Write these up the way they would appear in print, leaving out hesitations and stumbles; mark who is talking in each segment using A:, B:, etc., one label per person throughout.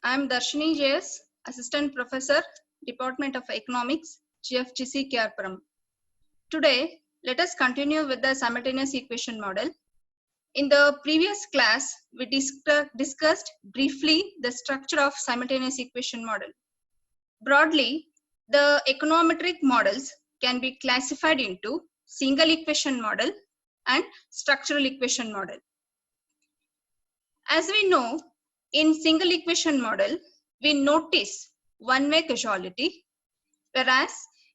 A: I am Darshini JS, Assistant Professor, Department of Economics, GFGC Kerpuram. Today, let us continue with the simultaneous equation model. In the previous class, we discussed briefly the structure of simultaneous equation model. Broadly, the econometric models can be classified into single equation model and structural equation model. As we know, in single equation model, we notice one-way causality, whereas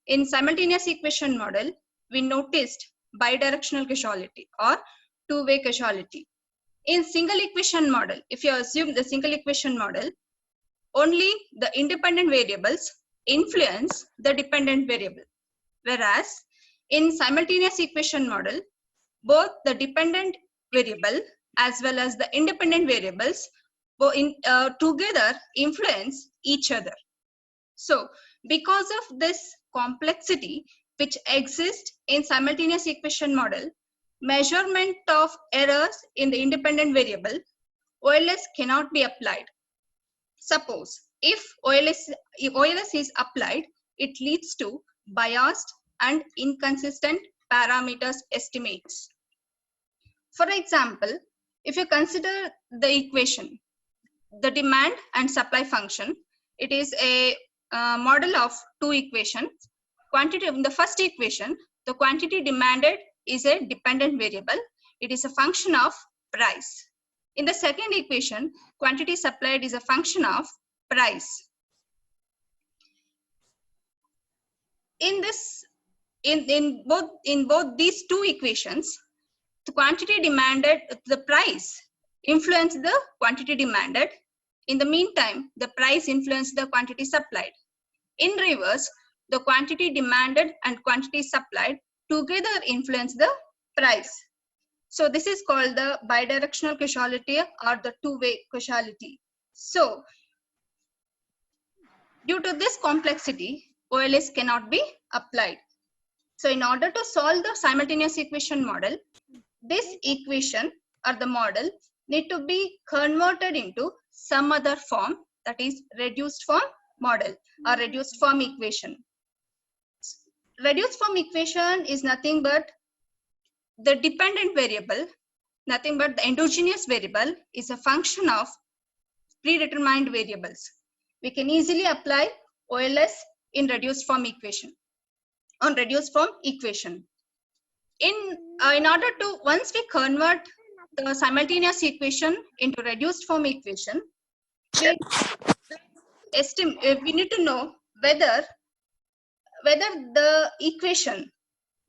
A: in simultaneous equation model, we noticed bidirectional causality or two-way causality. In single equation model, if you assume the single equation model, only the independent variables influence the dependent variable. Whereas in simultaneous equation model, both the dependent variable as well as the independent variables together influence each other. So because of this complexity which exists in simultaneous equation model, measurement of errors in the independent variable, OLS cannot be applied. Suppose if OLS is applied, it leads to biased and inconsistent parameters estimates. For example, if you consider the equation, the demand and supply function, it is a model of two equations. Quantity in the first equation, the quantity demanded is a dependent variable. It is a function of price. In the second equation, quantity supplied is a function of price. In both these two equations, the quantity demanded, the price influenced the quantity demanded. In the meantime, the price influenced the quantity supplied. In reverse, the quantity demanded and quantity supplied together influence the price. So this is called the bidirectional causality or the two-way causality. So due to this complexity, OLS cannot be applied. So in order to solve the simultaneous equation model, this equation or the model need to be converted into some other form, that is reduced form model or reduced form equation. Reduced form equation is nothing but the dependent variable, nothing but the endogenous variable is a function of predetermined variables. We can easily apply OLS in reduced form equation, on reduced form equation. In order to, once we convert the simultaneous equation into reduced form equation, we need to know whether the equation,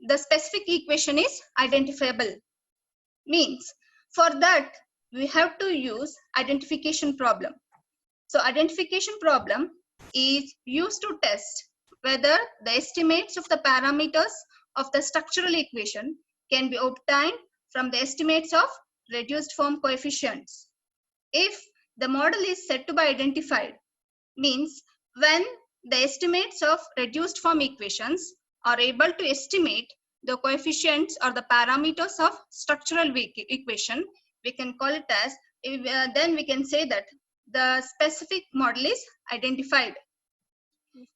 A: the specific equation is identifiable. Means for that we have to use identification problem. So identification problem is used to test whether the estimates of the parameters of the structural equation can be obtained from the estimates of reduced form coefficients. If the model is said to be identified, means when the estimates of reduced form equations are able to estimate the coefficients or the parameters of structural equation, we can call it as, then we can say that the specific model is identified.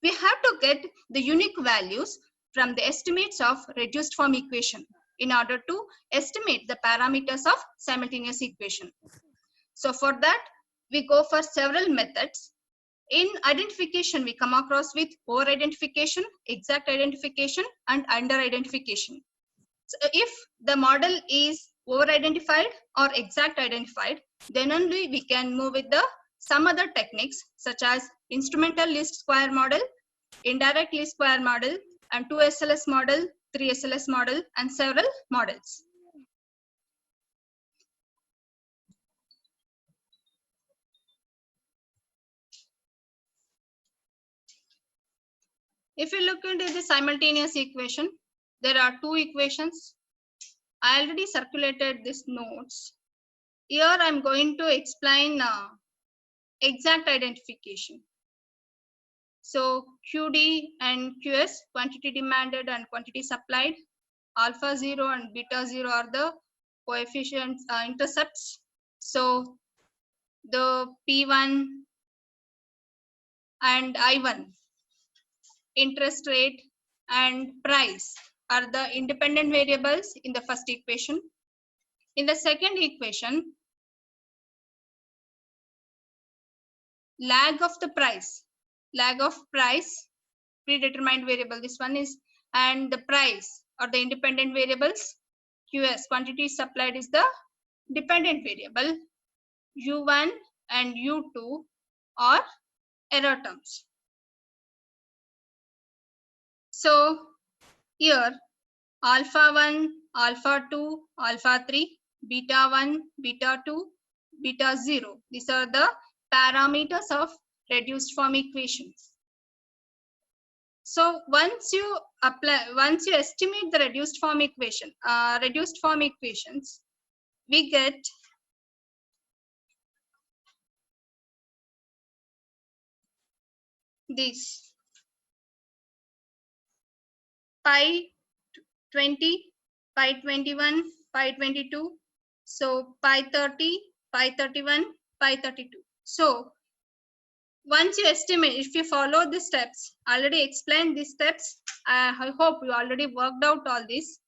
A: We have to get the unique values from the estimates of reduced form equation in order to estimate the parameters of simultaneous equation. So for that, we go for several methods. In identification, we come across with over identification, exact identification, and under identification. So if the model is over identified or exact identified, then only we can move with the some other techniques such as instrumental least square model, indirect least square model, and 2 SLS model, 3 SLS model, and several models. If you look into the simultaneous equation, there are two equations. I already circulated these notes. Here I am going to explain exact identification. So QD and QS, quantity demanded and quantity supplied. Alpha 0 and beta 0 are the coefficients, intercepts. So the P1 and I1, interest rate and price, are the independent variables in the first equation. In the second equation, lag of price, predetermined variable, this one is, and the price or the independent variables, QS, quantity supplied, is the dependent variable. U1 and U2 are error terms. So here alpha 1, alpha 2, alpha 3, beta 1, beta 2, beta 0. These are the parameters of reduced form equations. So once you estimate the reduced form equations, we get this pi 20, pi 21, pi 22, so pi 30, pi 31, pi 32. So once you estimate, if you follow the steps, already explained these steps, I hope you already worked out all this.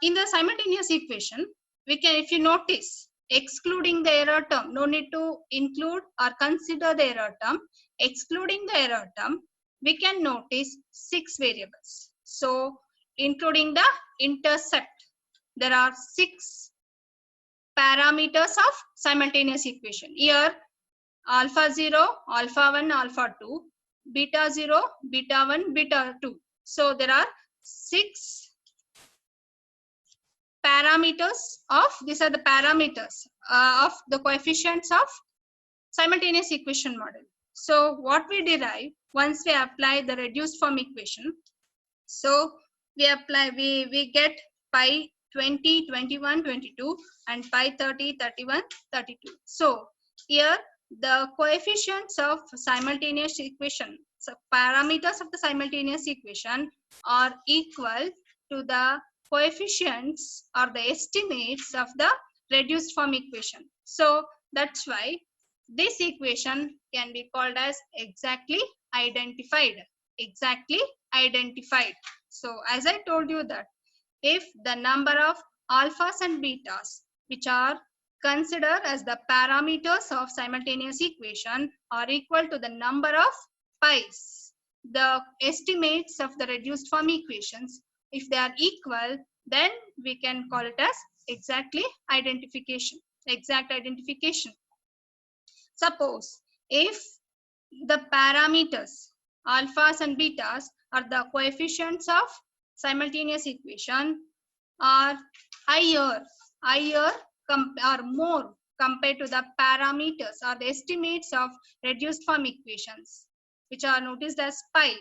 A: In the simultaneous equation, we can, if you notice, excluding the error term, no need to include or consider the error term, excluding the error term, we can notice 6 variables. So including the intercept, there are 6 parameters of simultaneous equation. Here alpha 0, alpha 1, alpha 2, beta 0, beta 1, beta 2. So there are 6 parameters of, these are the parameters of the coefficients of simultaneous equation model. So what we derive once we apply the reduced form equation, so we get pi 20, 21, 22 and pi 30, 31, 32. So here the coefficients of simultaneous equation, so parameters of the simultaneous equation are equal to the coefficients or the estimates of the reduced form equation. So that's why this equation can be called as exactly identified. Exactly identified. So as I told you that if the number of alphas and betas which are considered as the parameters of simultaneous equation are equal to the number of pi's, the estimates of the reduced form equations, if they are equal, then we can call it as exact identification. Suppose if the parameters alphas and betas are the coefficients of simultaneous equation are higher or more compared to the parameters or the estimates of reduced form equations, which are noticed as pi.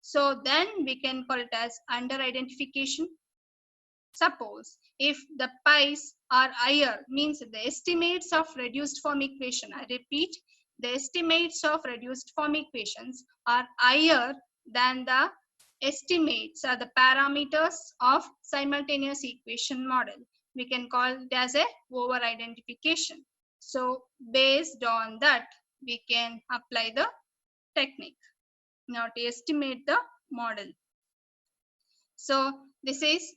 A: So then we can call it as under identification. Suppose if the pi's are higher, means the estimates of reduced form equation, I repeat, the estimates of reduced form equations are higher than the estimates or the parameters of simultaneous equation model. We can call it as a over identification. So based on that, we can apply the technique now to estimate the model. So this is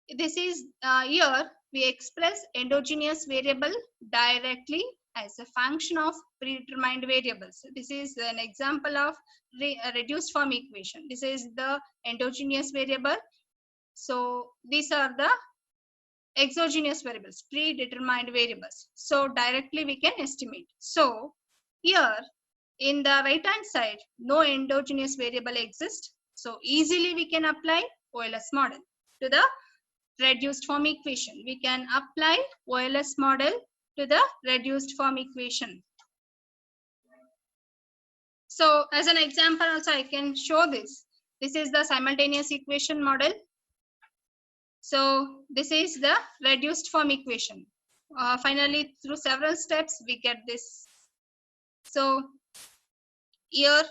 A: here we express endogenous variable directly as a function of predetermined variables. This is an example of reduced form equation. This is the endogenous variable. So these are the exogenous variables, predetermined variables. So directly we can estimate. So here in the right hand side, no endogenous variable exists. So easily we can apply OLS model to the reduced form equation. We can apply OLS model to the reduced form equation. So as an example also I can show this. This is the simultaneous equation model. So this is the reduced form equation. Finally, through several steps, we get this. So here,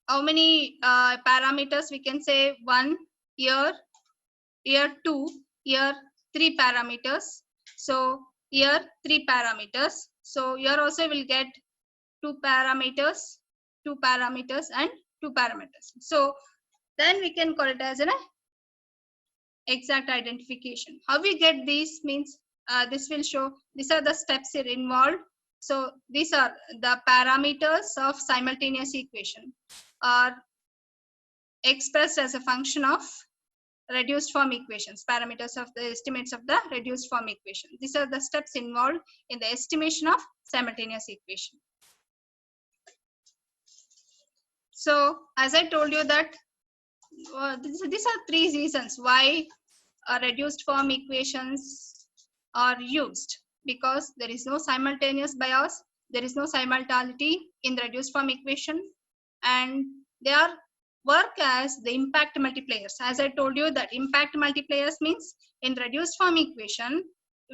A: how many parameters we can say? 1, here 2, here 3 parameters. So here 3 parameters. So here also will get two parameters, and two parameters. So then we can call it as an exact identification. How we get these means this will show these are the steps here involved. So these are the parameters of simultaneous equation are expressed as a function of reduced form equations, parameters of the estimates of the reduced form equation. These are the steps involved in the estimation of simultaneous equation. So as I told you that these are three reasons why reduced form equations are used, because there is no simultaneous bias, there is no simultaneity in the reduced form equation, and they are work as the impact multipliers. As I told you that impact multipliers means in reduced form equation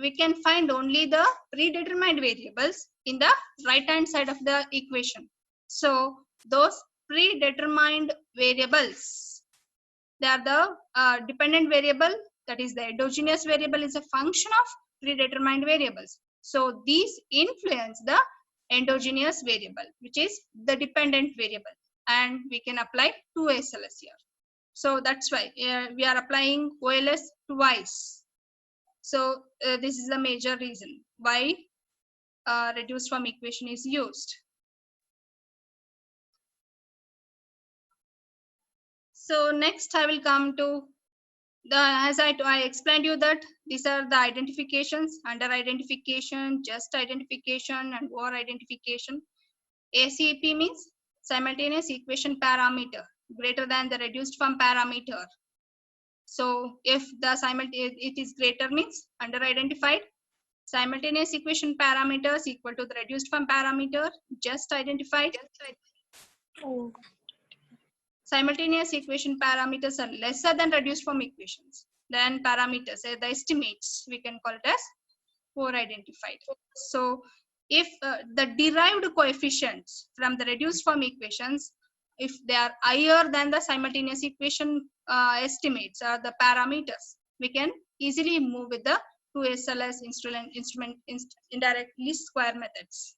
A: we can find only the predetermined variables in the right hand side of the equation. So those predetermined variables, they are the dependent variable, that is the endogenous variable is a function of predetermined variables. So these influence the endogenous variable, which is the dependent variable, and we can apply 2 SLS here. So that's why we are applying OLS twice. So this is the major reason why reduced form equation is used. So next I will come to as I explained you that these are the identifications: under identification, just identification, and over identification. ACEP means simultaneous equation parameter greater than the reduced form parameter. So if the it is greater means under identified. Simultaneous equation parameters equal to the reduced form parameter, just identified.
B: Oh.
A: Simultaneous equation parameters are lesser than reduced form equations. Then parameters, the estimates, we can call it as over identified. So if the derived coefficients from the reduced form equations, if they are higher than the simultaneous equation estimates or the parameters, we can easily move with the 2 SLS indirect least square methods.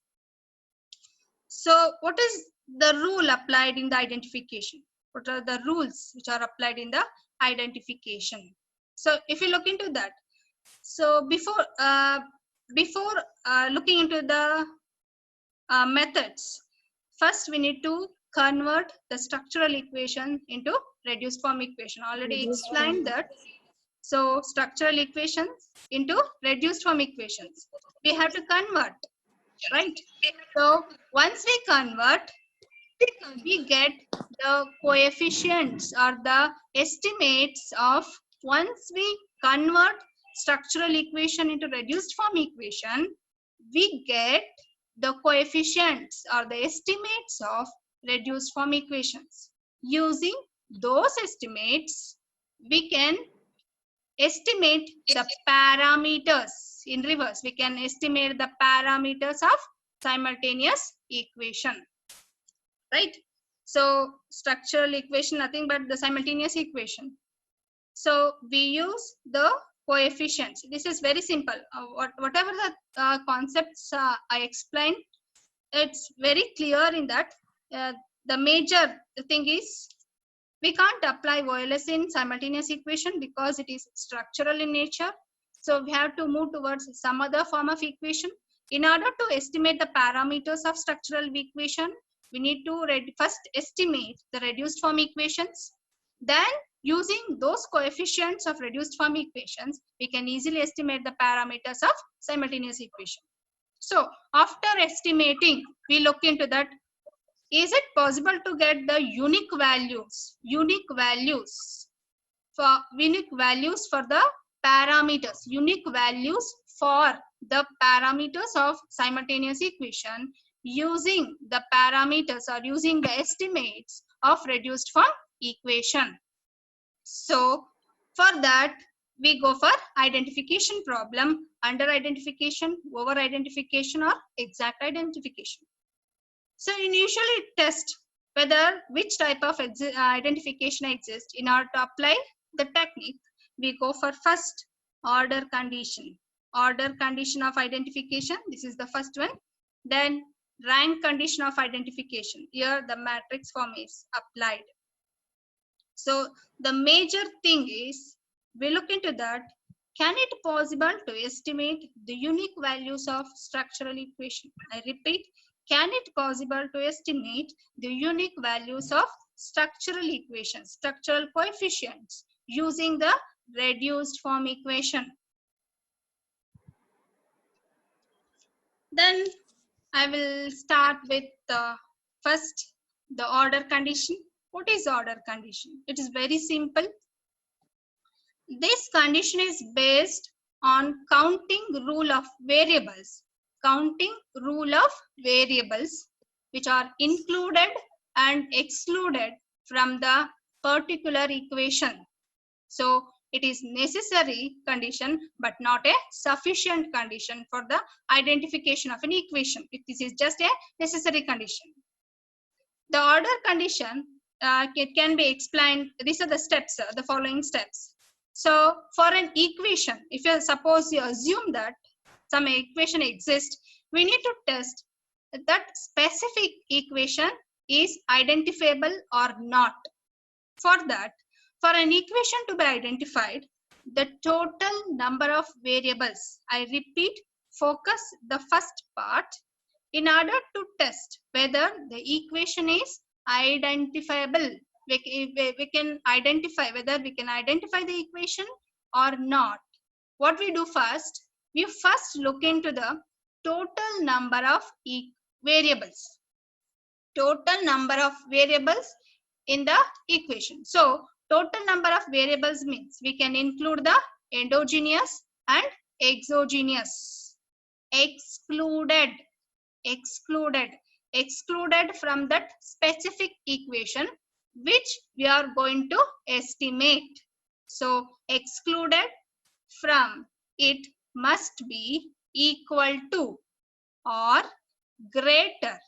A: So what is the rule applied in the identification? What are the rules which are applied in the identification? So if you look into that, so before looking into the methods, first we need to convert the structural equation into reduced form equation. Already explained that. So structural equations into reduced form equations, we have to convert, right? So once we convert, we get the coefficients or the estimates of, once we convert structural equation into reduced form equation, we get the coefficients or the estimates of reduced form equations. Using those estimates, we can estimate the parameters in reverse. We can estimate the parameters of simultaneous equation, right? So structural equation, nothing but the simultaneous equation. So we use the coefficients. This is very simple. Whatever the concepts I explained, it's very clear in that. The major thing is we can't apply OLS in simultaneous equation because it is structural in nature. So we have to move towards some other form of equation. In order to estimate the parameters of structural equation, we need to first estimate the reduced form equations. Then using those coefficients of reduced form equations, we can easily estimate the parameters of simultaneous equation. So after estimating, we look into that. Is it possible to get the unique values for the parameters, unique values for the parameters of simultaneous equation using the parameters or using the estimates of reduced form equation? So for that, we go for identification problem, under identification, over identification, or exact identification. So initially test whether which type of identification exists. In order to apply the technique, we go for first order condition order condition of identification. This is the first one. Then rank condition of identification. Here the matrix form is applied. So the major thing is we look into that. Can it possible to estimate the unique values of structural equation? I repeat, can it possible to estimate the unique values of structural equations, structural coefficients using the reduced form equation? Then I will start with first the order condition. What is order condition? It is very simple. This condition is based on counting rule of variables. Counting rule of variables which are included and excluded from the particular equation. So it is necessary condition but not a sufficient condition for the identification of an equation. This is just a necessary condition. The order condition it can be explained. These are the steps, the following steps. So for an equation, if you suppose you assume that some equation exists, we need to test that specific equation is identifiable or not. For that, for an equation to be identified, the total number of variables, I repeat, focus the first part, in order to test whether the equation is identifiable. We can identify whether we can identify the equation or not. What we do first, we first look into the total number of variables. Total number of variables in the equation. So total number of variables means we can include the endogenous and exogenous. Excluded from that specific equation which we are going to estimate. So excluded from it must be equal to or greater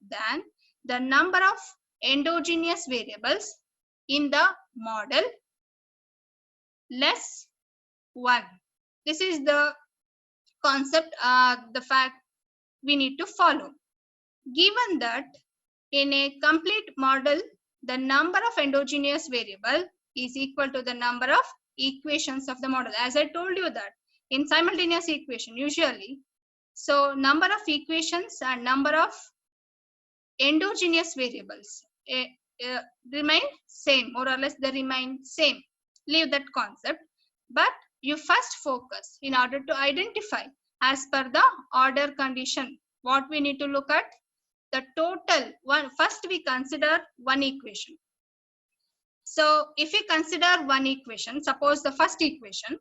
A: than the number of endogenous variables in the model less 1. This is the concept, the fact we need to follow. Given that in a complete model, the number of endogenous variable is equal to the number of equations of the model. As I told you that in simultaneous equation, usually, so number of equations and number of endogenous variables remain same, more or less they remain same. Leave that concept. But you first focus in order to identify as per the order condition. What we need to look at? The total one. First we consider one equation. So if we consider one equation, suppose the first equation,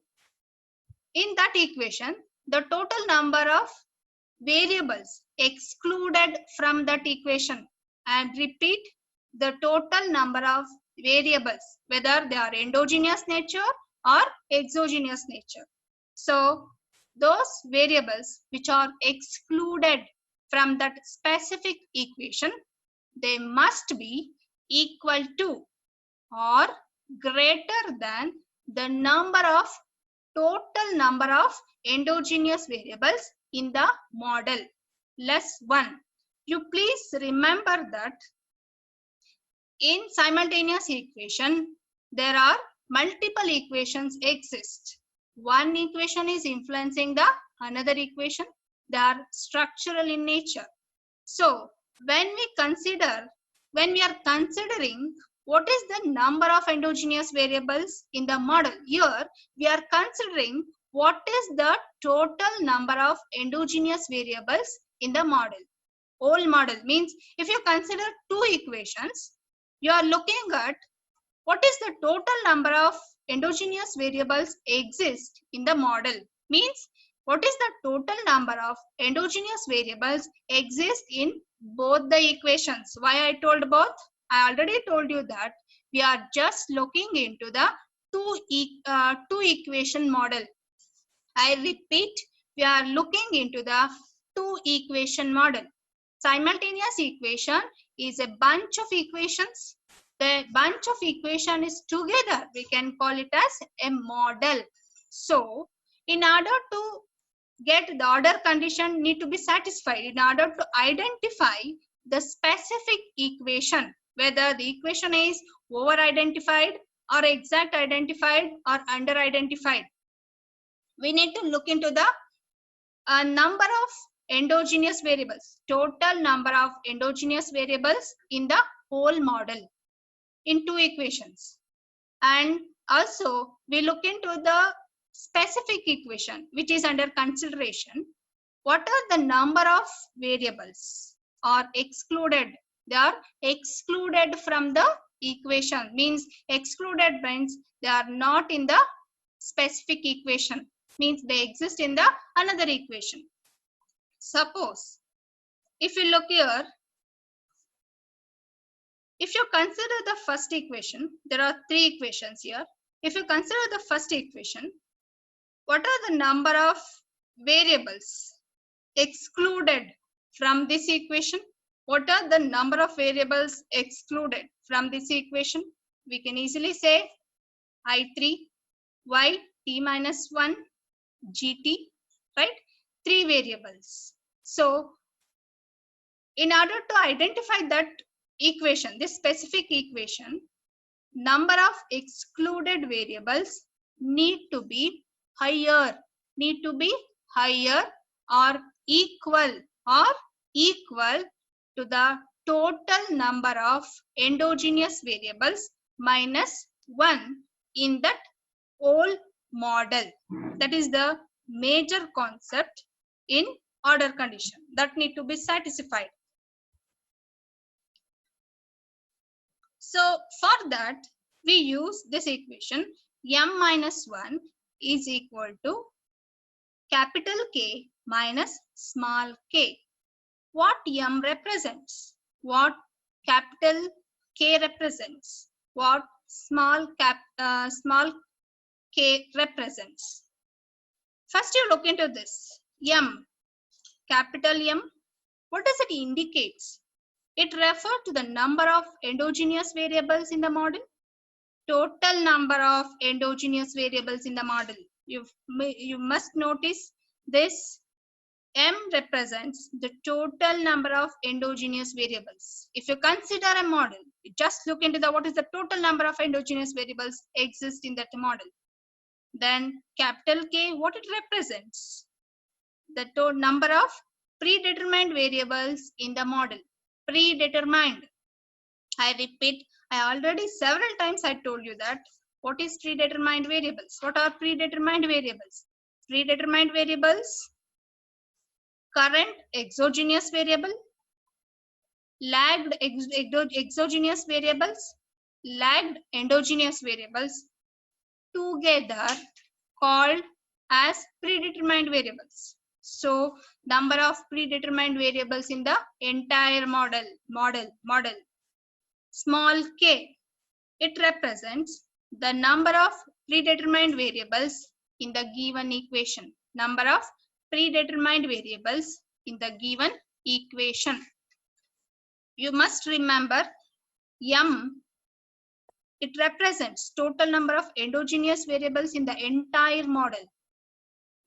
A: in that equation, the total number of variables excluded from that equation, and repeat, the total number of variables, whether they are endogenous nature or exogenous nature. So those variables which are excluded from that specific equation, they must be equal to or greater than the total number of endogenous variables in the model less 1. You please remember that in simultaneous equation, there are multiple equations exist. One equation is influencing the another equation. They are structural in nature. So when we are considering what is the number of endogenous variables in the model, here we are considering what is the total number of endogenous variables in the model. Whole model means if you consider two equations, you are looking at what is the total number of endogenous variables exist in the model. Means what is the total number of endogenous variables exist in both the equations. Why I told both? I already told you that we are just looking into the two equation model. I repeat, we are looking into the two equation model. Simultaneous equation is a bunch of equations. The bunch of equation is together. We can call it as a model. So in order to get the order condition need to be satisfied, in order to identify the specific equation, whether the equation is over identified or exact identified or under identified, we need to look into the number of endogenous variables, total number of endogenous variables in the whole model in two equations. And also we look into the specific equation which is under consideration. What are the number of variables are excluded? They are excluded from the equation, means excluded means they are not in the specific equation, means they exist in the another equation. Suppose if you look here, if you consider the first equation, there are three equations here. If you consider the first equation, what are the number of variables excluded from this equation? What are the number of variables excluded from this equation? We can easily say I3, y, t minus 1, gt, right? Three variables. So in order to identify that equation, this specific equation, number of excluded variables need to be higher or equal to the total number of endogenous variables minus 1 in that whole model. That is the major concept in order condition that need to be satisfied. So for that, we use this equation, m minus 1 is equal to capital K minus small k. What m represents? What capital K represents? What small k represents? First you look into this. M, capital M, what does it indicate? It refers to the number of endogenous variables in the model, total number of endogenous variables in the model. You must notice this M represents the total number of endogenous variables. If you consider a model, you just look into the what is the total number of endogenous variables exist in that model. Then capital K, what it represents? The number of predetermined variables in the model. Predetermined. I repeat, I already several times I told you that what is predetermined variables? What are predetermined variables? Predetermined variables, current exogenous variable, lagged exogenous variables, lagged endogenous variables, together called as predetermined variables. So number of predetermined variables in the entire model. Small k, it represents the number of predetermined variables in the given equation. Number of predetermined variables in the given equation. You must remember m, it represents total number of endogenous variables in the entire model.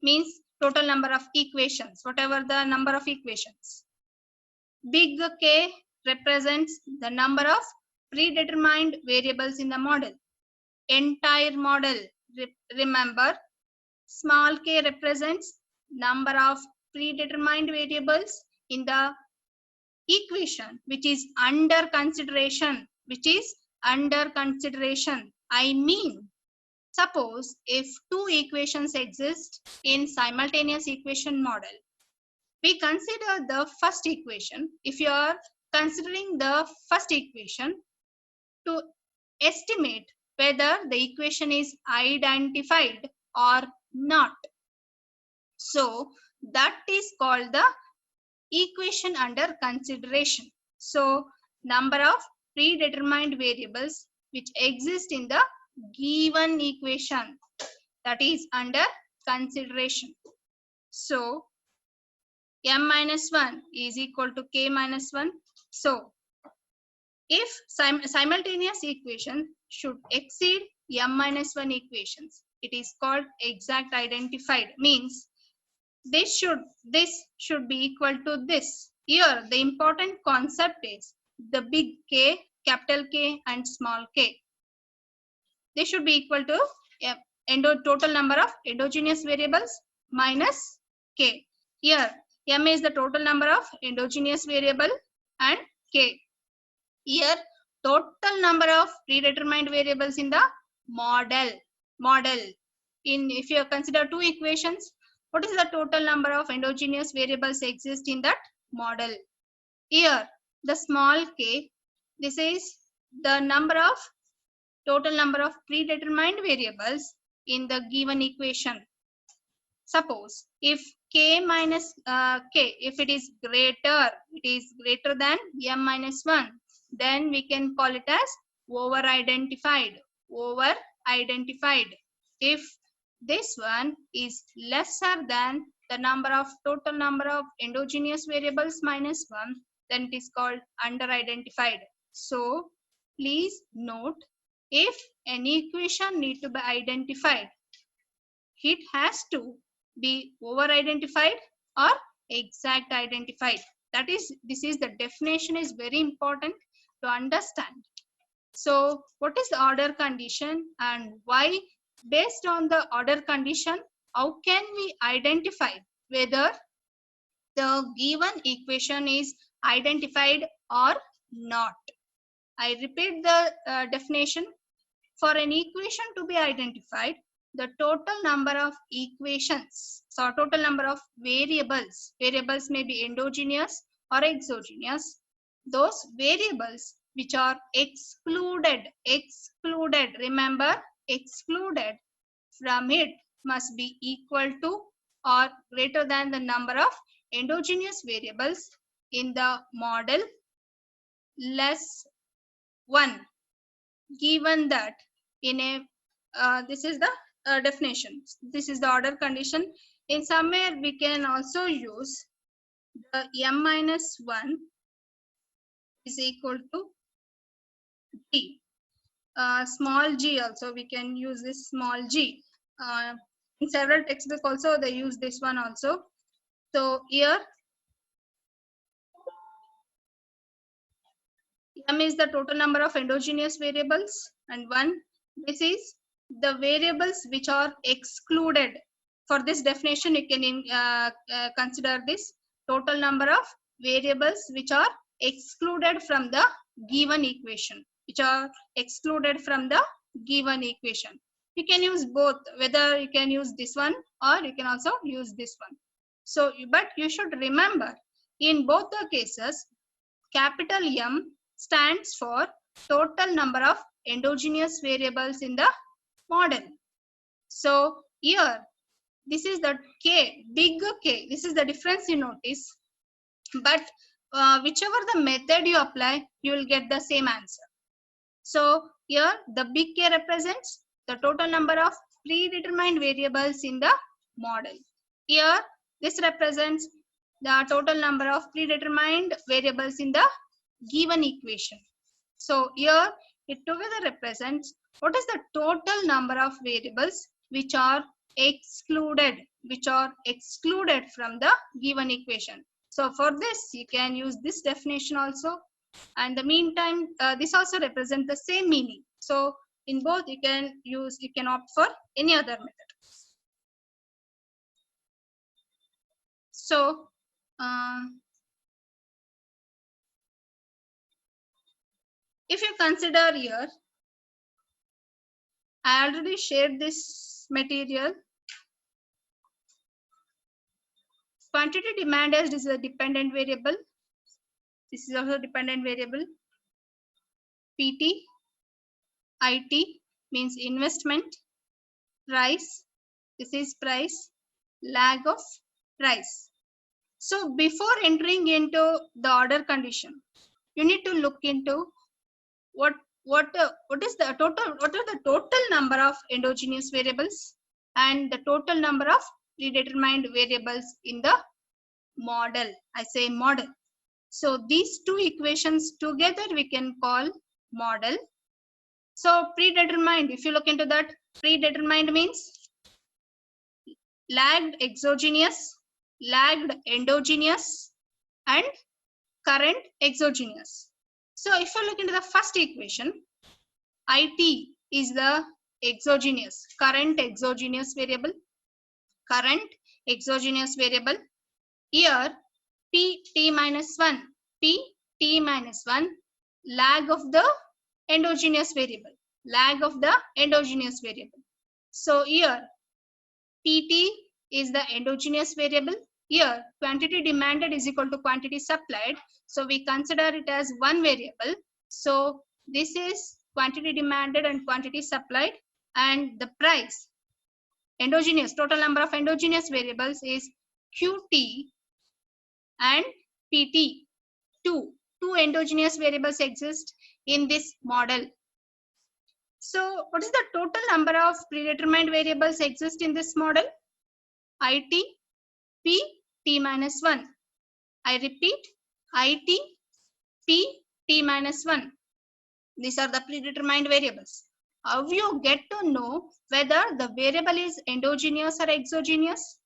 A: Means total number of equations, whatever the number of equations. Big K represents the number of predetermined variables in the model. Entire model. Remember, small k represents number of predetermined variables in the equation which is under consideration. I mean, suppose if two equations exist in simultaneous equation model, we consider the first equation. If you are considering the first equation to estimate whether the equation is identified or not, so that is called the equation under consideration. So number of predetermined variables which exist in the given equation, that is under consideration. So m minus 1 is equal to k minus 1. So if simultaneous equation should exceed m minus 1 equations. It is called exact identified, means this should be equal to this. Here the important concept is the big K, capital K and small k. They should be equal to total number of endogenous variables minus k. Here m is the total number of endogenous variable and k. Here total number of predetermined variables in the model. If you consider two equations, what is the total number of endogenous variables exist in that model? Here the small k, this is the total number of predetermined variables in the given equation. Suppose if k minus k, if it is greater than m minus 1, then we can call it as over identified. If this one is lesser than the total number of endogenous variables minus 1, then it is called under identified. So please note, if any equation need to be identified, it has to be over identified or exact identified. That is, the definition is very important to understand. So what is the order condition and why? Based on the order condition, how can we identify whether the given equation is identified or not? I repeat the definition. For an equation to be identified, the total number of equations, so total number of variables may be endogenous or exogenous, those variables which are excluded, remember, excluded from it must be equal to or greater than the number of endogenous variables in the model less 1. Given that in a this is the definition, this is the order condition. In somewhere we can also use the m minus 1 is equal to g. Small g also we can use this small g. In several textbooks also they use this one also. So here m is the total number of endogenous variables and 1, this is the variables which are excluded. For this definition you can consider this total number of variables which are excluded from the given equation, You can use both, whether you can use this one or you can also use this one. So but you should remember, in both the cases capital M stands for total number of endogenous variables in the model. So here this is the K, big K, this is the difference you notice, but whichever the method you apply, you will get the same answer. So here the big K represents the total number of predetermined variables in the model. Here this represents the total number of predetermined variables in the given equation. So here it together represents what is the total number of variables which are excluded from the given equation. So for this you can use this definition also, and the meantime this also represents the same meaning. So in both you can opt for any other method. So if you consider here, I already shared this material. Quantity demand is a dependent variable. This is also dependent variable. PT, IT means investment. Price, this is price. Lag of price. So before entering into the order condition, you need to look into what is the total number of endogenous variables and the total number of predetermined variables in the model. I say model. So these two equations together we can call model. So predetermined, if you look into that, predetermined means lagged exogenous, lagged endogenous, and current exogenous. So if you look into the first equation, IT is the exogenous, current exogenous variable, current exogenous variable. Here T minus 1, T minus 1, lag of the endogenous variable, lag of the endogenous variable. So here TT is the endogenous variable. Here quantity demanded is equal to quantity supplied. So we consider it as one variable. So this is quantity demanded and quantity supplied, and the price, endogenous, total number of endogenous variables is QT and PT. Two endogenous variables exist in this model. So what is the total number of predetermined variables exist in this model? IT, P, T minus 1. I repeat, IT, P, T minus 1. These are the predetermined variables. How you get to know whether the variable is endogenous or exogenous?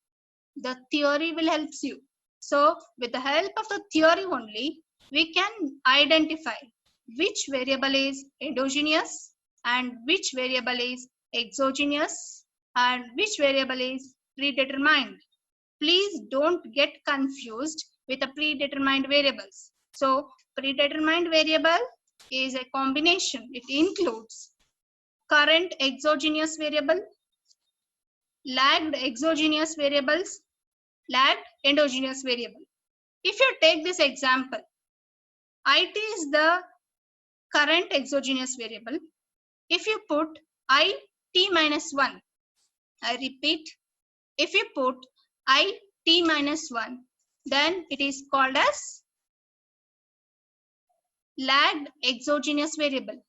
A: The theory will help you. So with the help of the theory only, we can identify which variable is endogenous and which variable is exogenous and which variable is predetermined. Please don't get confused with the predetermined variables. So predetermined variable is a combination. It includes current exogenous variable, lagged exogenous variables, lagged endogenous variable. If you take this example, IT is the current exogenous variable. If you put IT minus 1, I repeat, if you put IT minus 1, then it is called as lagged exogenous variable.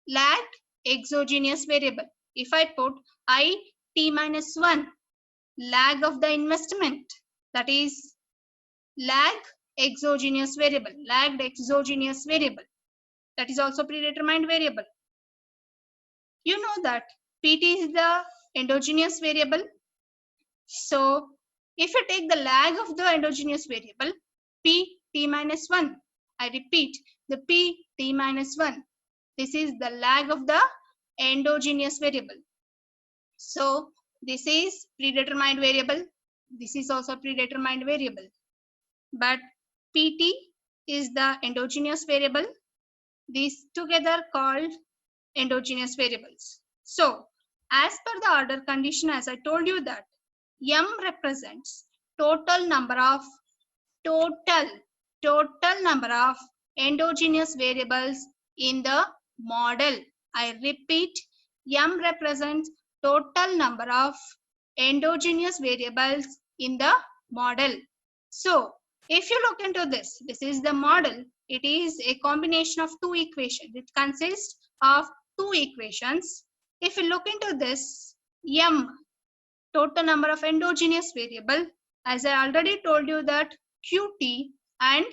A: Lagged exogenous variable. If I put IT minus 1, lag of the investment, that is lag exogenous variable, lagged exogenous variable. That is also predetermined variable. You know that PT is the endogenous variable. So if you take the lag of the endogenous variable, PT minus 1, I repeat, the PT minus 1, this is the lag of the endogenous variable. So this is predetermined variable. This is also predetermined variable. But PT is the endogenous variable. These together called endogenous variables. So as per the order condition, as I told you that M represents total number of endogenous variables in the model. I repeat, M represents total number of endogenous variables in the model. So if you look into this, this is the model. It is a combination of two equations. It consists of two equations. If you look into this, M, total number of endogenous variable, as I already told you that QT and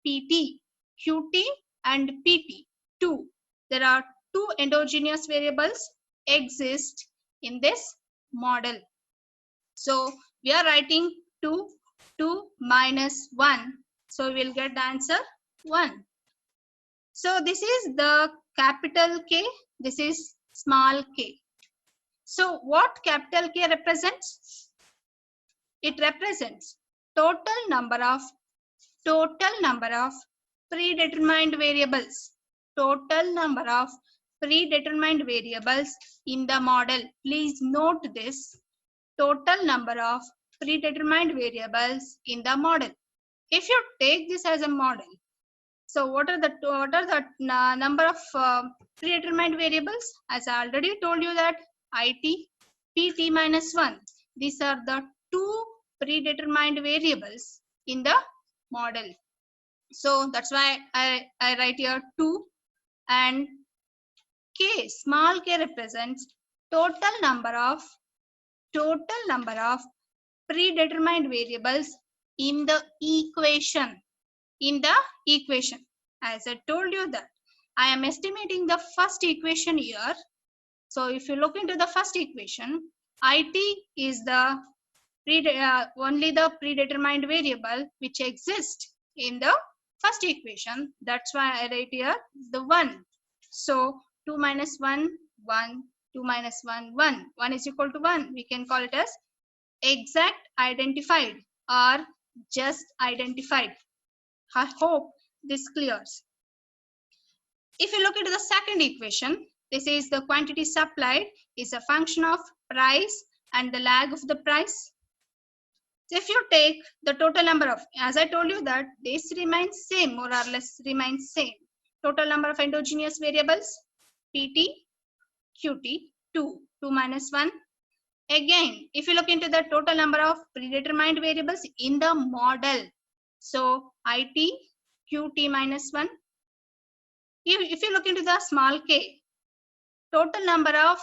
A: PT, QT and PT, two. There are two endogenous variables exist in this model. So we are writing 2 minus 1. So we will get the answer 1. So this is the capital K. This is small k. So what capital K represents? It represents total number of predetermined variables. Total number of predetermined variables in the model. Please note this. Total number of predetermined variables in the model. If you take this as a model, so what are the number of predetermined variables? As I already told you that IT, PT minus 1. These are the two predetermined variables in the model. So that's why I write here 2, and K, small k represents total number of predetermined variables in the equation. As I told you that I am estimating the first equation here. So if you look into the first equation, IT is the only the predetermined variable which exists in the first equation. That's why I write here the 1. So 2 minus 1, 1, 2 minus 1, 1. 1 is equal to 1. We can call it as exact identified or just identified. I hope this clears. If you look into the second equation, this is the quantity supplied is a function of price and the lag of the price. So if you take the total number of, as I told you that this remains same, more or less remains same. Total number of endogenous variables, PT, QT, 2, 2 minus 1. Again, if you look into the total number of predetermined variables in the model, so IT, QT minus 1. If you look into the small k, total number of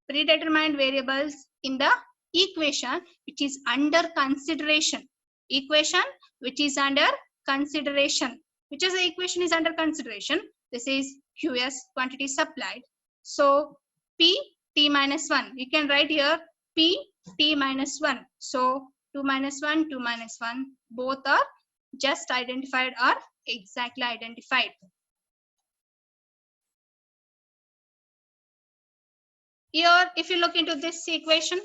A: predetermined variables in the equation which is under consideration. Equation which is under consideration. Which is the equation is under consideration? This is QS, quantity supplied. So P T minus 1. You can write here P T minus 1. So 2 minus 1, 2 minus 1. Both are just identified or exactly identified. Here, if you look into this equation,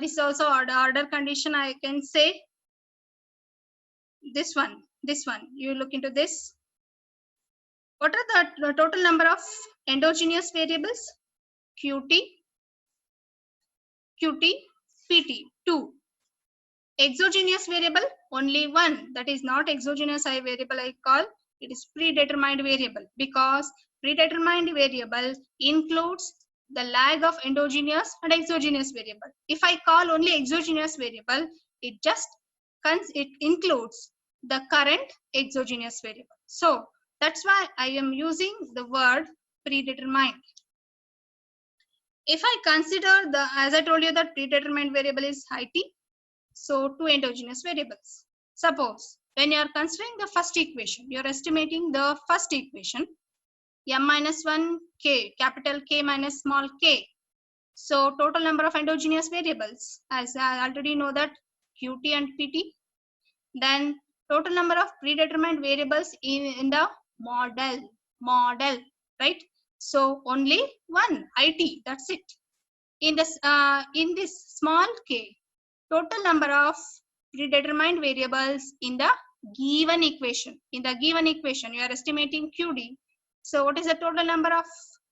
A: this is also order condition. I can say this one. You look into this. What are the total number of endogenous variables? QT, PT, 2. Exogenous variable, only 1. That is not exogenous variable I call. It is predetermined variable because predetermined variable includes the lag of endogenous and exogenous variable. If I call only exogenous variable, it includes the current exogenous variable. So that's why I am using the word predetermined. If I consider the, as I told you that predetermined variable is IT, so two endogenous variables. Suppose when you are considering the first equation, you are estimating the first equation, m minus 1 k, capital K minus small k. So total number of endogenous variables, as I already know that QT and PT. Then total number of predetermined variables in the model, right? So only one, IT, that's it. In this small k, total number of predetermined variables in the given equation. In the given equation, you are estimating QD. So what is the total number of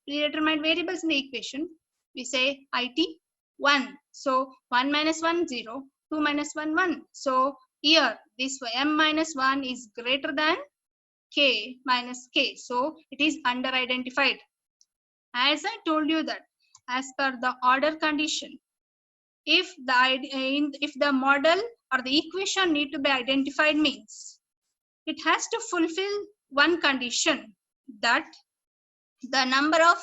A: predetermined variables in the equation? We say IT 1. So 1 minus 1, 0. 2 minus 1, 1. So here this m minus 1 is greater than k minus k. So it is under identified. As I told you that as per the order condition, if the model or the equation need to be identified means it has to fulfill one condition, that the number of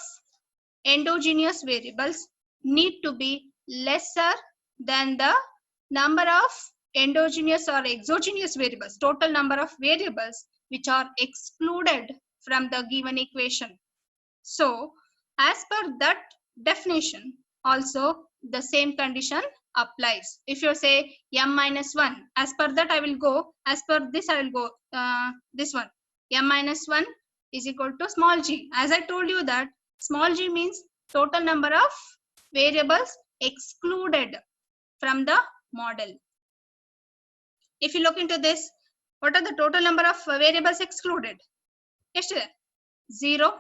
A: endogenous variables need to be lesser than the number of endogenous or exogenous variables, total number of variables which are excluded from the given equation. So as per that definition, also the same condition applies. If you say m minus 1, as per that I will go, as per this I will go, this one, m minus 1 is equal to small g. As I told you that small g means total number of variables excluded from the model. If you look into this, what are the total number of variables excluded? Yes, 0,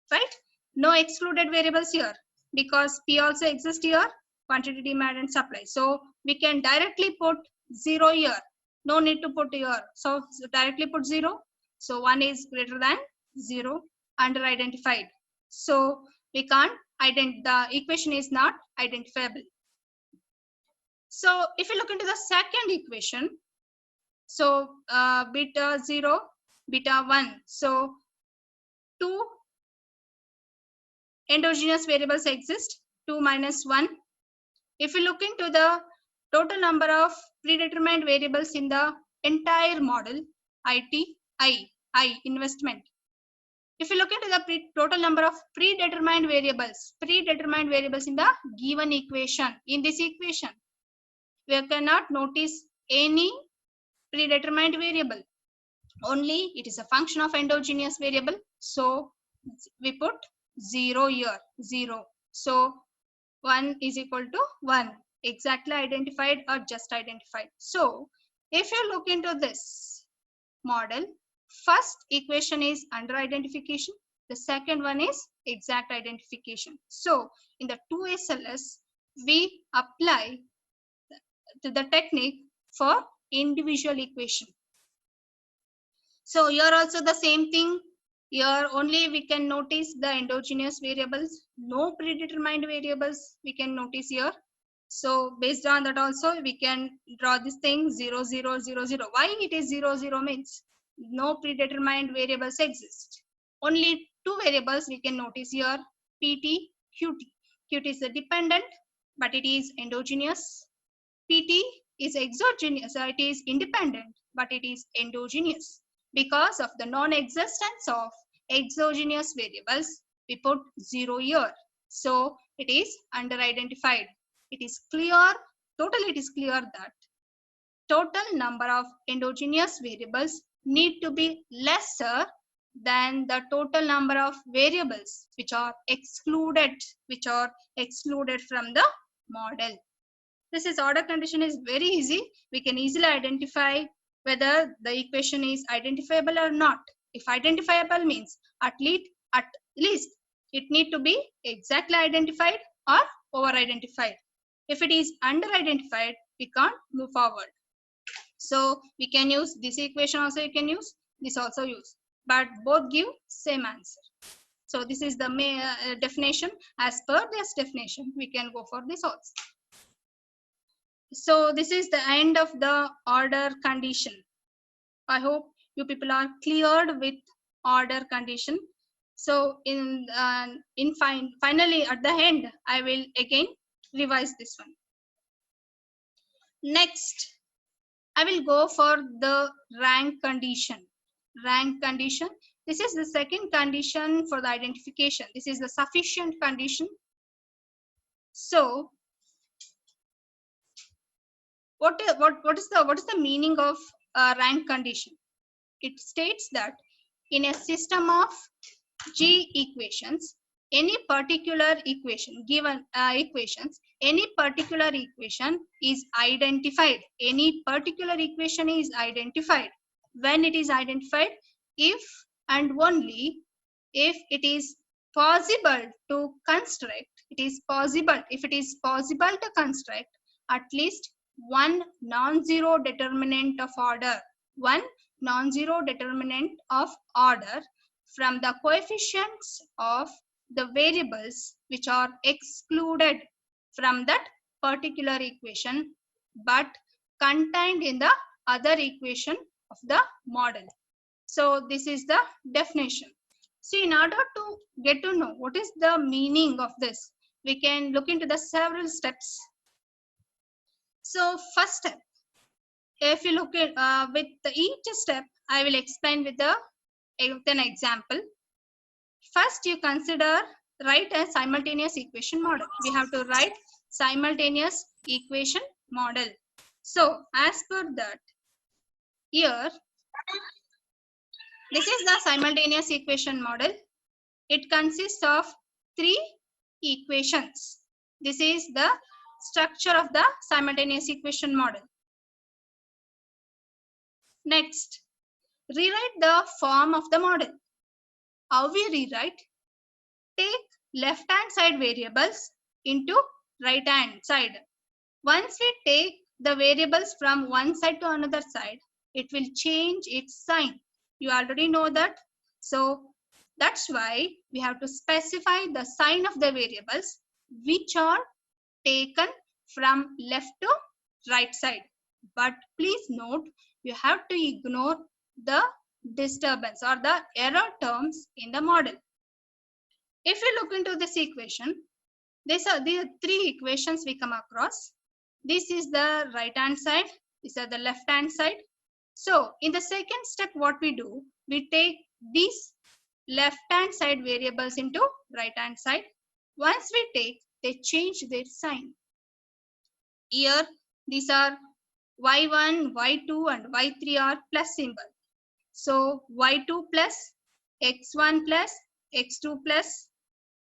A: right? No excluded variables here because P also exists here, quantity, demand and supply. So we can directly put 0 here. No need to put here. So directly put 0. So 1 is greater than 0, under identified. So we can't the equation is not identifiable. So if you look into the second equation, so beta 0, beta 1. So 2 endogenous variables exist, 2 minus 1. If you look into the total number of predetermined variables in the entire model, I investment. If you look into the total number of predetermined variables in the given equation, in this equation, we cannot notice any predetermined variable. Only it is a function of endogenous variable. So we put 0 here, 0. So 1 is equal to 1, exactly identified or just identified. So if you look into this model, first equation is under identification, the second one is exact identification. So in the 2SLS, we apply the technique for individual equation. So here also the same thing. Here only we can notice the endogenous variables, no predetermined variables we can notice here. So based on that also we can draw this thing 0, 0, 0, 0. Why it is 0, 0 means no predetermined variables exist. Only two variables we can notice here, PT, QT. QT is a dependent, but it is endogenous. PT is exogenous, it is independent, but it is endogenous. Because of the non-existence of exogenous variables, we put 0 here. So it is under-identified. It is clear, totally it is clear that total number of endogenous variables need to be lesser than the total number of variables which are excluded from the model. This is order condition is very easy. We can easily identify whether the equation is identifiable or not. If identifiable means at least it need to be exactly identified or over identified. If it is under identified, we can't move forward. So we can use this equation also, you can use this also use, but both give same answer. So this is the definition. As per this definition, we can go for this also. So this is the end of the order condition. I hope you people are cleared with order condition. So finally at the end, I will again revise this one. Next, I will go for the rank condition. Rank condition. This is the second condition for the identification. This is the sufficient condition. So what is the meaning of rank condition? It states that in a system of G equations, any particular equation given equations, any particular equation is identified. Any particular equation is identified. When it is identified, if and only if it is possible to construct, if it is possible to construct at least one non-zero determinant of order, from the coefficients of the variables which are excluded from that particular equation but contained in the other equation of the model. So this is the definition. See, in order to get to know what is the meaning of this, we can look into the several steps. So first step, if you look at with each step, I will explain with an example. First, you write a simultaneous equation model. We have to write simultaneous equation model. So as per that, here, this is the simultaneous equation model. It consists of 3 equations. This is the structure of the simultaneous equation model. Next, rewrite the form of the model. How we rewrite? Take left hand side variables into right hand side. Once we take the variables from one side to another side, it will change its sign. You already know that. So that's why we have to specify the sign of the variables which are taken from left to right side. But please note, you have to ignore the disturbance or the error terms in the model. If we look into this equation, these are the 3 equations we come across. This is the right hand side, these are the left hand side. So in the second step, what we do, we take these left hand side variables into right hand side. Once we take, they change their sign. Here, these are y1, y2 and y3 are plus symbol. So y2 plus, x1 plus, x2 plus,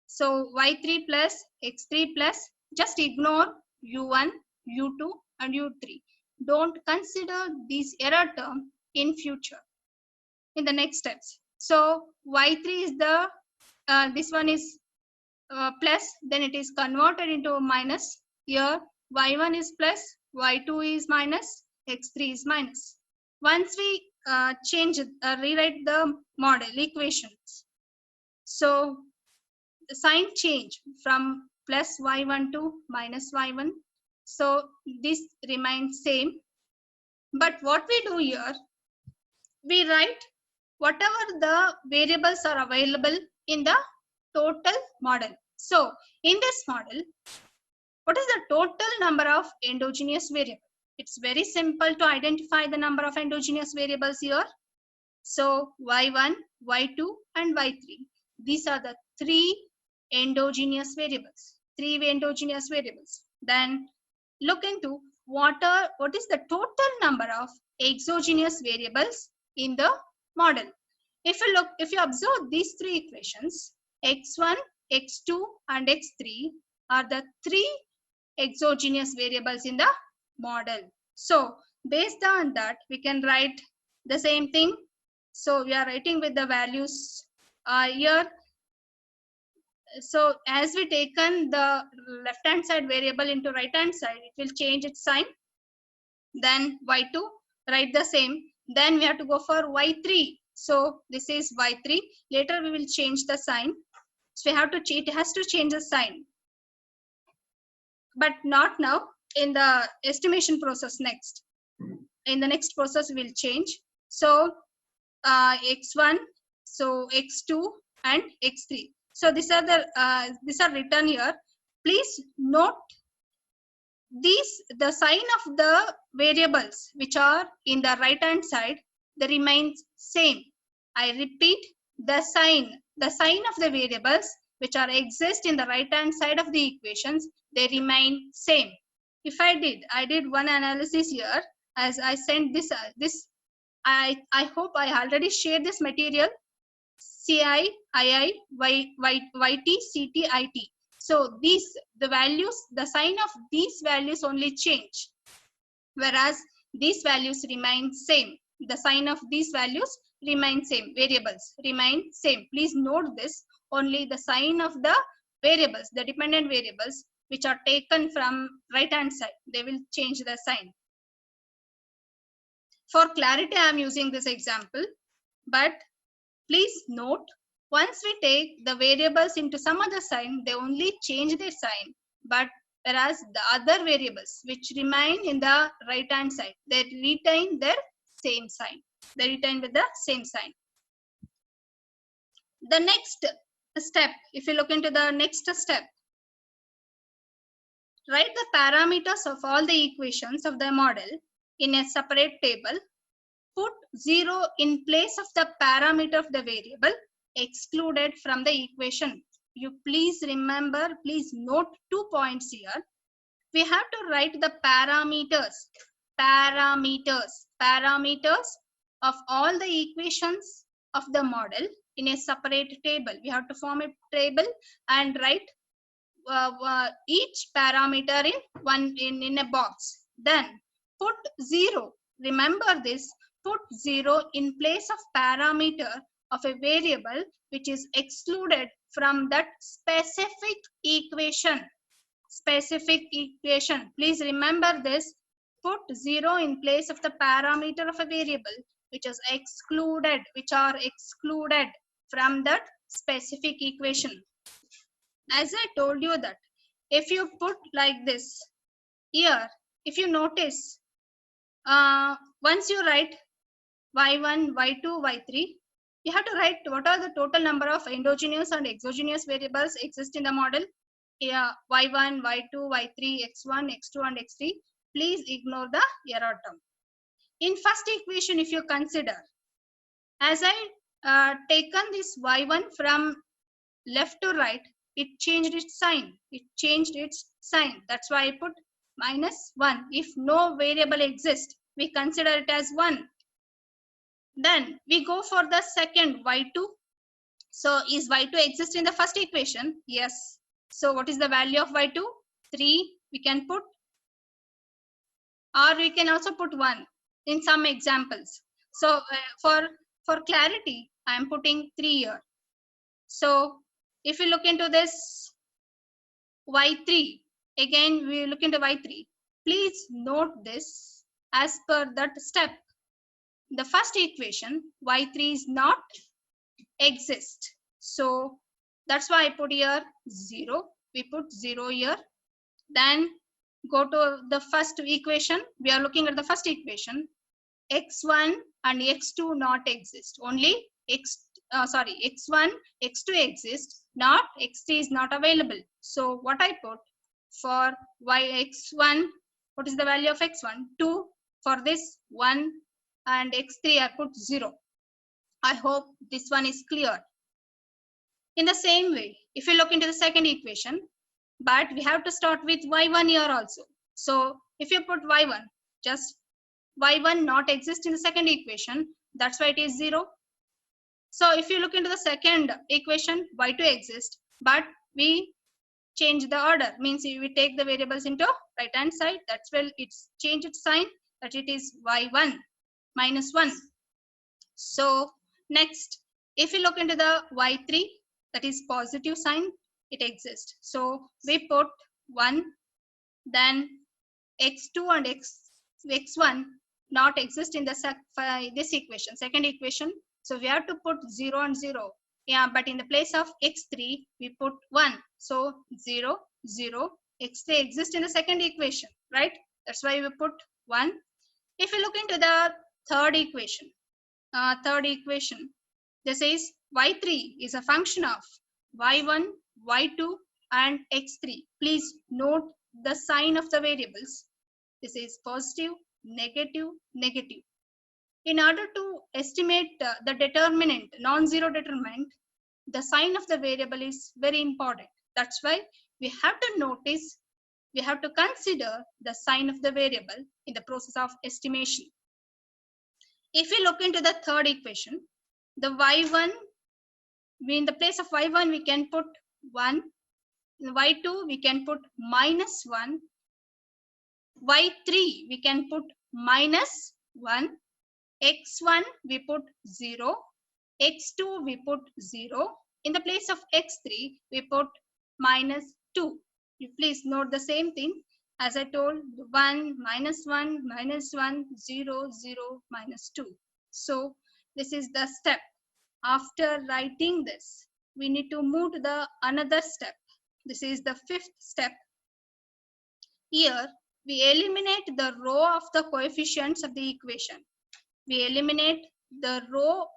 A: so y3 plus, x3 plus, just ignore u1, u2 and u3. Don't consider these error term in future, in the next steps. So y3 is the, this one is plus, then it is converted into minus. Here y1 is plus, y2 is minus, x3 is minus. Once we rewrite the model equations, so the sign change from plus y1 to minus y1. So this remains same. But what we do here, we write whatever the variables are available in the total model. So in this model, what is the total number of endogenous variables? It's very simple to identify the number of endogenous variables here. So y1, y2 and y3. These are the three endogenous variables. Then look into what is the total number of exogenous variables in the model. If you observe these three equations, x1, x2 and x3 are the three exogenous variables in the model. So based on that, we can write the same thing. So we are writing with the values here. So as we taken the left hand side variable into right hand side, it will change its sign. Then y2, write the same. Then we have to go for y3. So this is y3. Later we will change the sign. So we have to, it has to change the sign, but not now. In the estimation process next. In the next process we will change. So x1, so x2 and x3. So these are written here. Please note the sign of the variables which are in the right hand side, they remains same. I repeat, the sign of the variables which are exist in the right hand side of the equations, they remain same. If I did one analysis here, as I sent this I hope I already shared this material, CI, II, YT, CT, IT. So the values, the sign of these values only change, whereas these values remain same. The sign of these values remain same. Variables remain same. Please note this. Only the sign of the variables, the dependent variables, which are taken from right hand side, they will change the sign. For clarity, I am using this example, but please note, once we take the variables into some other sign, they only change their sign, but whereas the other variables which remain in the right hand side, they retain their same sign. They retain with the same sign. The next step, if you look into the next step, write the parameters of all the equations of the model in a separate table. Put 0 in place of the parameter of the variable excluded from the equation. You please remember, please note 2 points here. We have to write the parameters of all the equations of the model in a separate table. We have to form a table and write each parameter in a box. Then put 0. Remember this. Put 0 in place of parameter of a variable which is excluded from that specific equation. Please remember this. Put 0 in place of the parameter of a variable which are excluded from that specific equation. As I told you that if you put like this here, if you notice, once you write y1, y2, y3, you have to write what are the total number of endogenous and exogenous variables exist in the model. Here y1, y2, y3, x1, x2 and x3. Please ignore the error term. In first equation, if you consider, as I taken this y1 from left to right, it changed its sign. That's why I put -1. If no variable exists, we consider it as 1. Then we go for the second y2. So is y2 exist in the first equation? Yes. So what is the value of y2? 3 we can put, or we can also put 1 in some examples. So for clarity, I am putting 3 here. So if you look into this y3, again we look into y3. Please note this as per that step. The first equation, y3 is not exist. So that's why I put here 0. We put 0 here. Then go to the first equation. We are looking at the first equation. x1 and x2 not exist. Only x1, x2 exist. Not x3 is not available. So what I put for x1, what is the value of x1? 2. For this 1, and x3 I put 0. I hope this one is clear. In the same way, if you look into the second equation, but we have to start with y1 here also. So if you put y1, just y1 not exist in the second equation, that's why it is 0. So if you look into the second equation, y2 exists, but we change the order, means we take the variables into right hand side, that's why it's changed its sign, that it is y1 -1. So next, if you look into the y3, that is positive sign, it exists. So we put 1, then x2 and x1 not exist in the this equation, second equation. So we have to put 0 and 0. Yeah, but in the place of x3, we put 1. So 0, 0, x3 exists in the second equation, right? That's why we put 1. If you look into the third equation, this is y3 is a function of y1, y2 and x3. Please note the sign of the variables. This is positive, negative, negative. In order to estimate the determinant, non-zero determinant, the sign of the variable is very important. That's why we have to notice, we have to consider the sign of the variable in the process of estimation. If we look into the third equation, the y1, in the place of y1 we can put 1, in y2 we can put -1, y3 we can put -1, x1 we put 0, x2 we put 0. In the place of x3 we put -2. You please note the same thing as I told, 1, -1, -1, 0, 0, -2. So this is the step. After writing this, we need to move to the another step. This is the fifth step. Here we eliminate the row of the coefficients of the equation. We eliminate the row.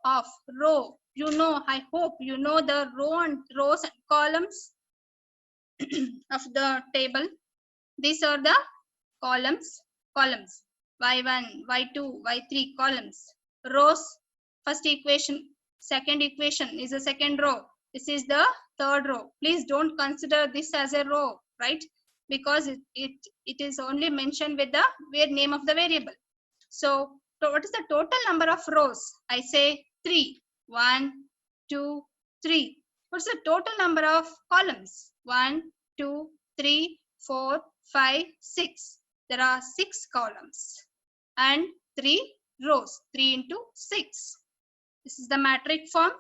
A: You know, I hope you know the rows and columns of the table. These are the columns. y1, y2, y3 columns. Rows, first equation, second equation is the second row. This is the third row. Please don't consider this as a row, right? Because it is only mentioned with the name of the variable. So what is the total number of rows? I say 3. 1, 2, 3. What's the total number of columns? 1, 2, 3, 4, 5, 6. There are 6 columns and 3 rows. 3 into 6. This is the matrix form.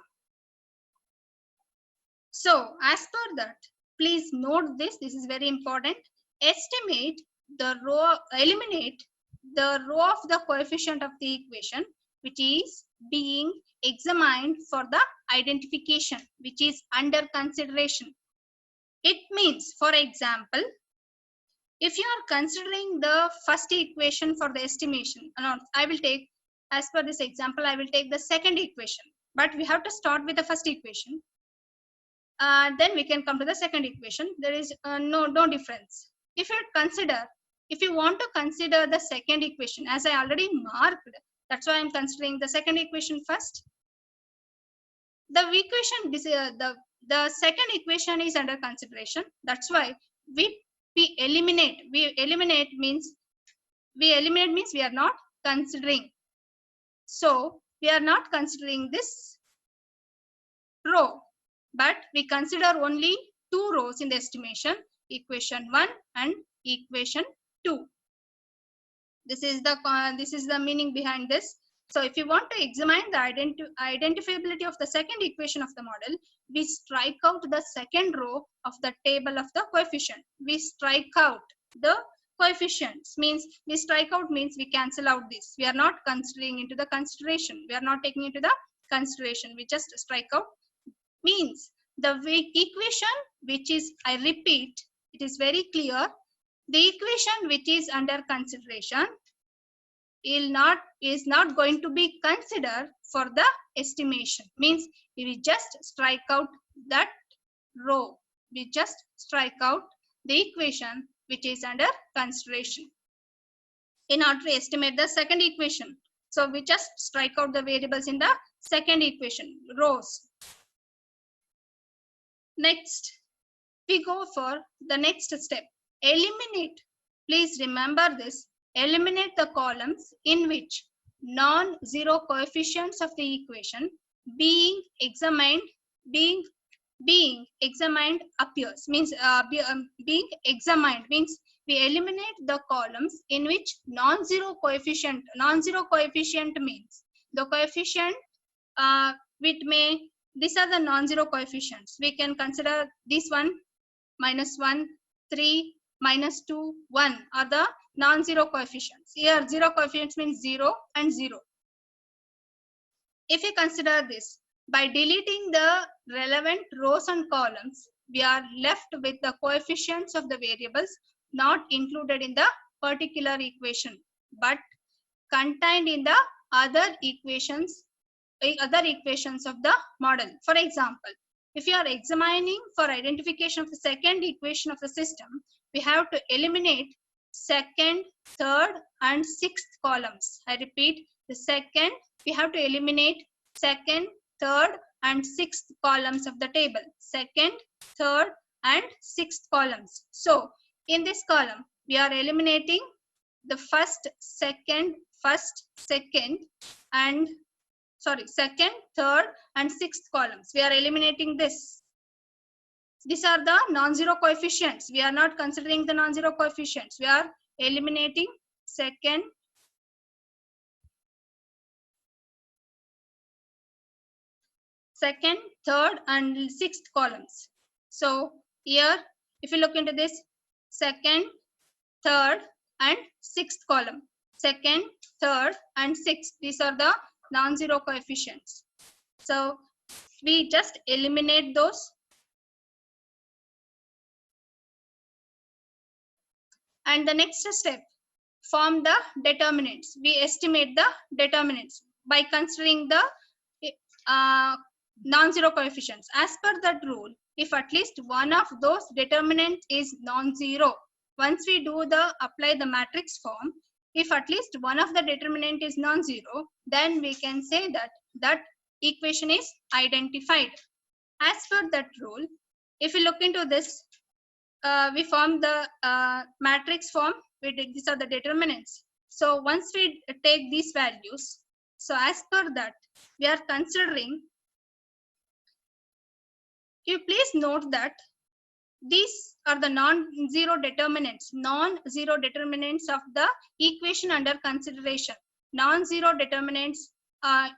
A: So as per that, please note this. This is very important. Estimate the row, eliminate the row of the coefficient of the equation which is being examined for the identification, which is under consideration. It means, for example, if you are considering the first equation for the estimation, I will take, as per this example, I will take the second equation, but we have to start with the first equation. Then we can come to the second equation. There is no difference. If you want to consider the second equation, as I already marked, that's why I'm considering the second equation first. the equation, the second equation is under consideration. That's why we eliminate. We eliminate means we are not considering. So we are not considering this row, but we consider only two rows in the estimation, equation 1 and equation 2. This is the meaning behind this. So if you want to examine the identifiability of the second equation of the model, we strike out the second row of the table of the coefficient. We strike out the coefficients, means we strike out means we cancel out this. We are not considering into the consideration. We are not taking into the consideration. We just strike out, means the equation which is, I repeat, it is very clear, the equation which is under consideration is not going to be considered for the estimation. Means we just strike out that row. We just strike out the equation which is under consideration in order to estimate the second equation. So we just strike out the variables in the second equation, rows. Next, we go for the next step. Eliminate. Please remember this. Eliminate the columns in which non-zero coefficients of the equation being examined appears. Means being examined means we eliminate the columns in which non-zero coefficient means the coefficient these are the non-zero coefficients. We can consider this one, -1, 3, -2, 1 are the non-zero coefficients. Here zero coefficients means 0 and 0. If we consider this, by deleting the relevant rows and columns, we are left with the coefficients of the variables not included in the particular equation, but contained in the other equations of the model. For example, if you are examining for identification of the second equation of the system, we have to eliminate second, third, and sixth columns. I repeat, we have to eliminate second, third, and sixth columns of the table. Second, third, and sixth columns. So in this column, we are eliminating the second, third, and sixth columns. We are eliminating this. These are the non-zero coefficients. We are not considering the non-zero coefficients. We are eliminating second, third, and sixth columns. So here, if you look into this, second, third, and sixth column. Second, third, and sixth. These are the non-zero coefficients. So we just eliminate those. And the next step, form the determinants. We estimate the determinants by considering the non-zero coefficients. As per that rule, if at least one of those determinants is non-zero, once we apply the matrix form, if at least one of the determinant is non-zero, then we can say that equation is identified. As per that rule, if we look into this, we form the matrix form. These are the determinants. So once we take these values, so as per that, we are considering, you please note that these are the non-zero determinants of the equation under consideration. Non-zero determinants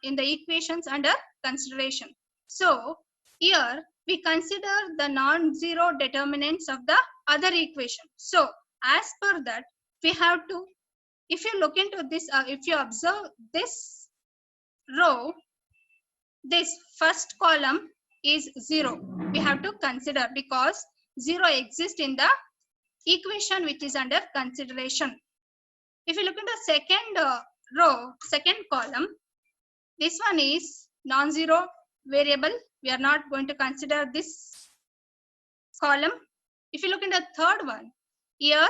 A: in the equations under consideration. So here we consider the non-zero determinants of the other equation. So as per that, we have to, if you look into this, if you observe this row, this first column is 0. We have to consider because 0 exists in the equation which is under consideration. If you look at the second column, this one is non-zero variable. We are not going to consider this column. If you look into the third one, here,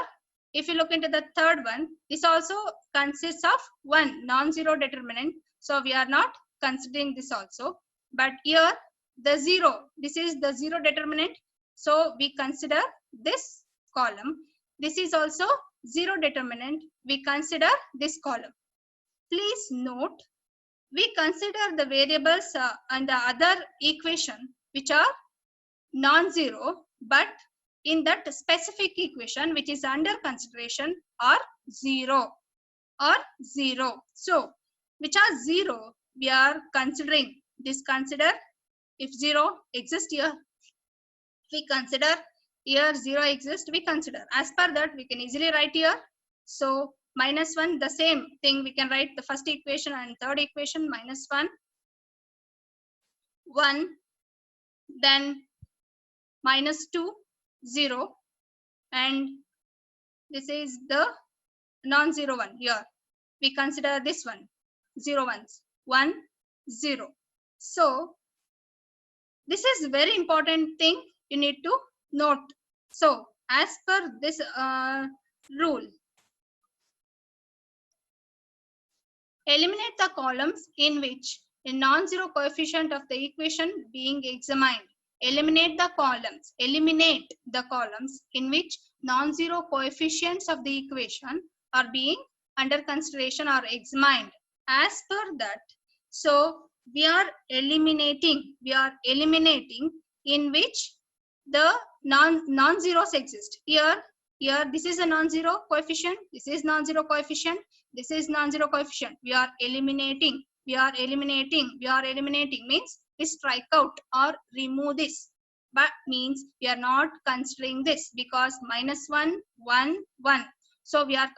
A: if you look into the third one, this also consists of one non-zero determinant. So we are not considering this also. But here, the 0. This is the 0 determinant. So we consider this column. This is also 0 determinant. We consider this column. Please note, we consider the variables and the other equation which are non-zero, but in that specific equation which is under consideration are 0 or 0. So which are 0, we are considering this. Consider if 0 exists here, we consider here 0 exists, we consider. As per that, we can easily write here. So -1, the same thing, we can write the first equation and third equation, -1, 1, then -2, 0, and this is the non-zero one here. We consider this one, 0 ones, 1, 0. So this is very important thing you need to note. So as per this rule, eliminate the columns in which a non-zero coefficient of the equation being examined. Eliminate the columns. Eliminate the columns in which non-zero coefficients of the equation are being under consideration or examined. As per that, so we are eliminating in which the non-zeros exist. Here this is a non-zero coefficient, this is non-zero coefficient, this is non-zero coefficient. We are eliminating means we strike out or remove this, but means we are not considering this because -1, 1, 1. So we are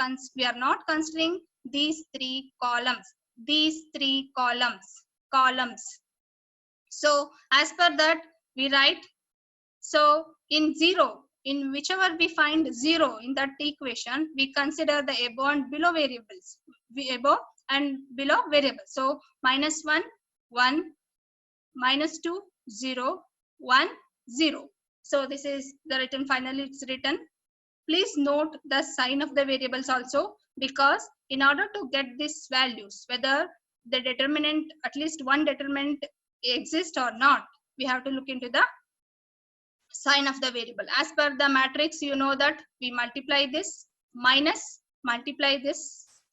A: not considering these three columns. So as per that, we write, so in 0, in whichever we find 0 in that equation, we consider the above and below variables. Above and below variables. So -1, 1, -2, 0, 1, 0. So this is the written, finally it's written. Please note the sign of the variables also, because in order to get these values, whether the determinant, at least one determinant exists or not, we have to look into the sign of the variable. As per the matrix, you know that we multiply this, minus, multiply this,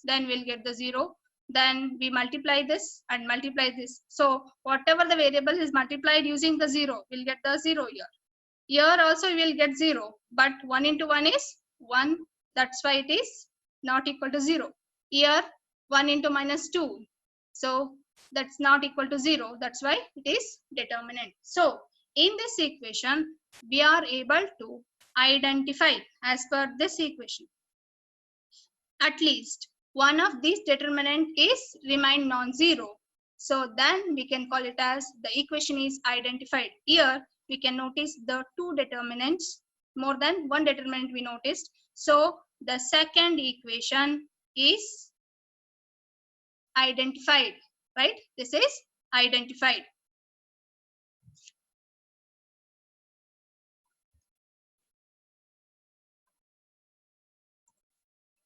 A: then we'll get the 0. Then we multiply this and multiply this. So whatever the variable is multiplied using the 0, we'll get the 0 here. Here also we will get 0, but 1 into 1 is 1. That's why it is not equal to 0. Here 1 into -2. So that's not equal to 0. That's why it is determinant. So in this equation, we are able to identify, as per this equation, at least one of these determinant is remain non-zero. So then we can call it as the equation is identified. Here we can notice the two determinants, more than one determinant we noticed. So the second equation is identified, right? This is identified.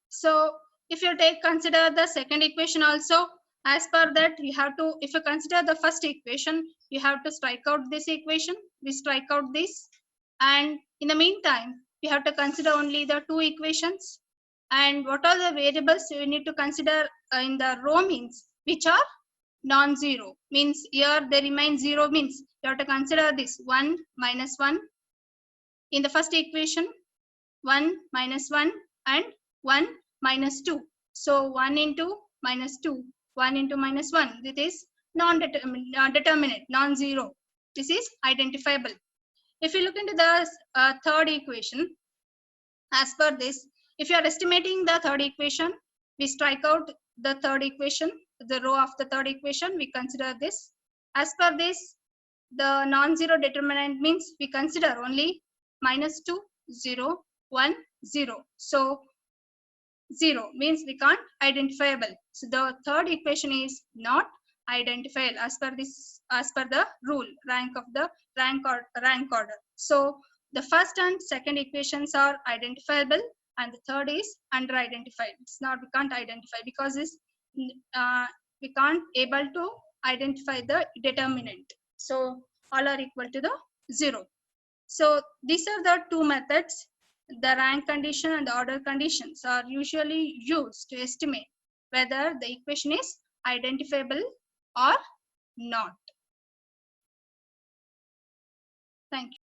A: So if you consider the second equation also, as per that, you have to, if you consider the first equation, you have to strike out this equation. We strike out this, and in the meantime, you have to consider only the two equations. And what are the variables you need to consider in the row means, which are non-zero, means here they remain 0, means you have to consider this 1, -1 in the first equation, 1, -1 and 1, -2. So 1 into -2, 1 into -1, this is non-determinate, non-zero. This is identifiable. If you look into the third equation, as per this, if you are estimating the third equation, we strike out the third equation, the row of the third equation, we consider this. As per this, the non-zero determinant means we consider only -2, 0, 1, 0. So 0 means we can't identifiable. So the third equation is not identifiable as per this, as per the rule, rank order. So the first and second equations are identifiable, and the third is under identified. It's not, we can't identify because it's we can't able to identify the determinant. So all are equal to the 0. So these are the two methods. The rank condition and the order conditions are usually used to estimate whether the equation is identifiable or not. Thank you.